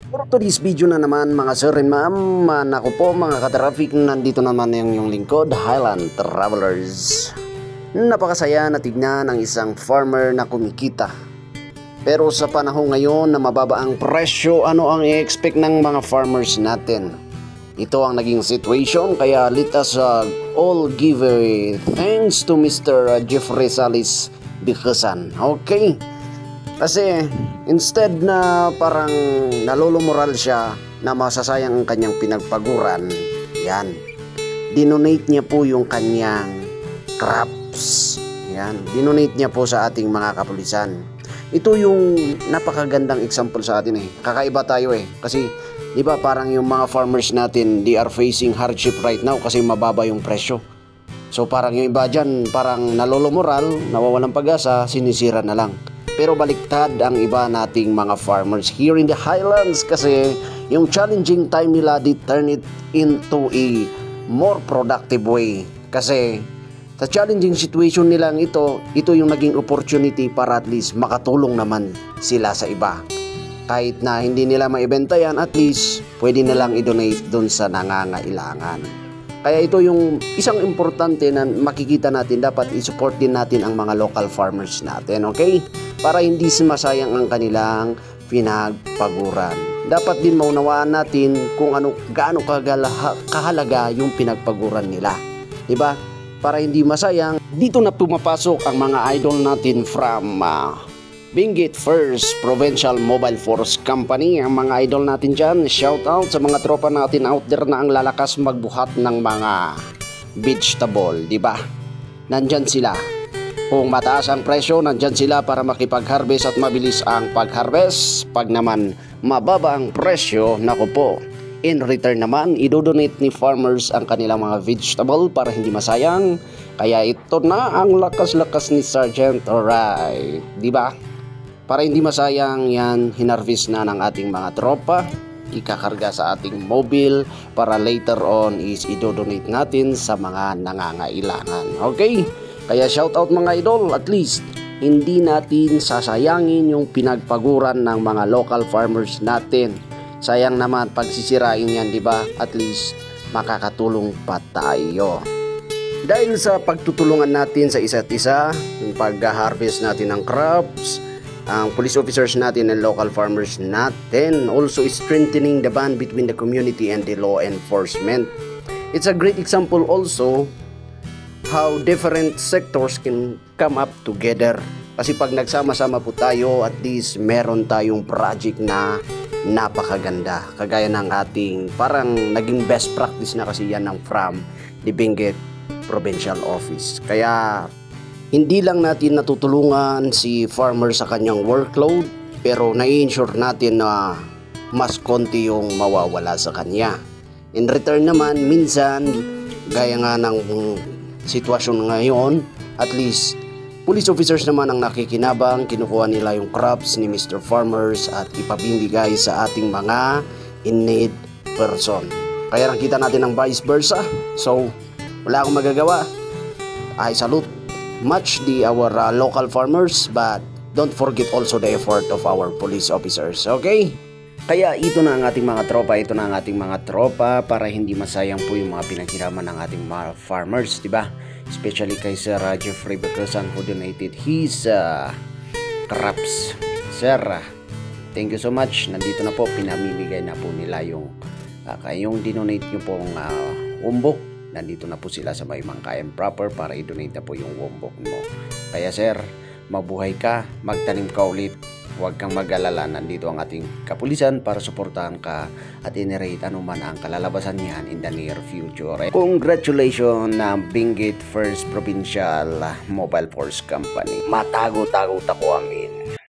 For today's video na naman mga sir and ma'am, ako po mga ka-traffic, nandito naman yung lingkod, Highland Travelers. Napakasaya na tignan ng isang farmer na kumikita. Pero sa panahon ngayon na mababa ang presyo, ano ang i-expect ng mga farmers natin? Ito ang naging situation, kaya let us all give thanks to Mr. Jeffrey Salis Bikasan. Okay? Kasi instead na parang nalulumoral siya na masasayang ang kanyang pinagpaguran, yan, dinonate niya po yung kanyang crops. Yan, dinonate niya po sa ating mga kapulisan. Ito yung napakagandang example sa atin eh. Kakaiba tayo eh. Kasi di ba parang yung mga farmers natin, they are facing hardship right now kasi mababa yung presyo. So parang yung iba dyan, parang nalulumoral, nawawalan pag-asa, sinisira na lang. Pero baliktad ang iba nating mga farmers here in the Highlands kasi yung challenging time nila, they turn it into a more productive way. Kasi sa challenging situation nilang ito yung naging opportunity para at least makatulong naman sila sa iba. Kahit na hindi nila maibenta yan, at least pwede nilang i-donate dun sa nangangailangan. Kaya ito yung isang importante na makikita natin, dapat i-support din natin ang mga local farmers natin, okay? Para hindi masayang ang kanilang pinagpaguran. Dapat din maunawaan natin kung gaano kahalaga yung pinagpaguran nila. Diba? Para hindi masayang, dito na pumapasok ang mga idol natin from Benguet First Provincial Mobile Force Company. Ang mga idol natin dyan, shout out sa mga tropa natin out there na ang lalakas magbuhat ng mga vegetable, diba? Nandyan sila. Kung mataas ang presyo, nandyan sila para makipag-harvest at mabilis ang pag-harvest. Pag naman mababa ang presyo, naku po, in return naman, idodonate ni farmers ang kanilang mga vegetable para hindi masayang. Kaya ito na ang lakas-lakas ni Sergeant Ray, diba? Para hindi masayang yan, hinarvest na ng ating mga tropa, ikakarga sa ating mobile para later on is idodonate natin sa mga nangangailangan. Okay? Kaya shout out mga idol, at least hindi natin sasayangin yung pinagpaguran ng mga local farmers natin. Sayang naman pagsisirain yan, di ba? At least makakatulong pa tayo. Dahil sa pagtutulungan natin sa isa't isa, yung pag-harvest natin ng crops, ang police officers natin and local farmers natin also strengthening the bond between the community and the law enforcement. It's a great example also how different sectors can come up together. Kasi pag nagsama-sama po tayo, at least meron tayong project na napakaganda. Kagaya ng ating parang naging best practice na kasi yan ng from the Benguet Provincial Office. Kaya hindi lang natin natutulungan si farmer sa kanyang workload, pero na-ensure natin na mas konti yung mawawala sa kanya. In return naman, minsan, gaya nga ng sitwasyon ngayon, at least police officers naman ang nakikinabang, kinukuha nila yung crops ni Mr. Farmers at ipabibigay sa ating mga in-need person. Kaya nakita natin ang vice versa. So, wala akong magagawa. I salute much our local farmers, but don't forget also the effort of our police officers, okay? Kaya ito na ang ating mga tropa, para hindi masayang po yung mga pinaghiraman ng ating mga farmers, diba? Especially kay Sir Jeffrey Bakasan who donated his crops. Sir, thank you so much. Nandito na po, pinamimigay na po nila yung dinonate nyo pong umbok. Nandito na po sila sa may Mangkayan proper para i-donate na po yung wombok mo. Kaya sir, mabuhay ka, magtanim ka ulit. Huwag kang mag-alala, nandito ang ating kapulisan para suportahan ka at in-rate anuman ang kalalabasan niyan in the near future. Congratulations na Benguet First Provincial Mobile Force Company. Matago-tago tako amin.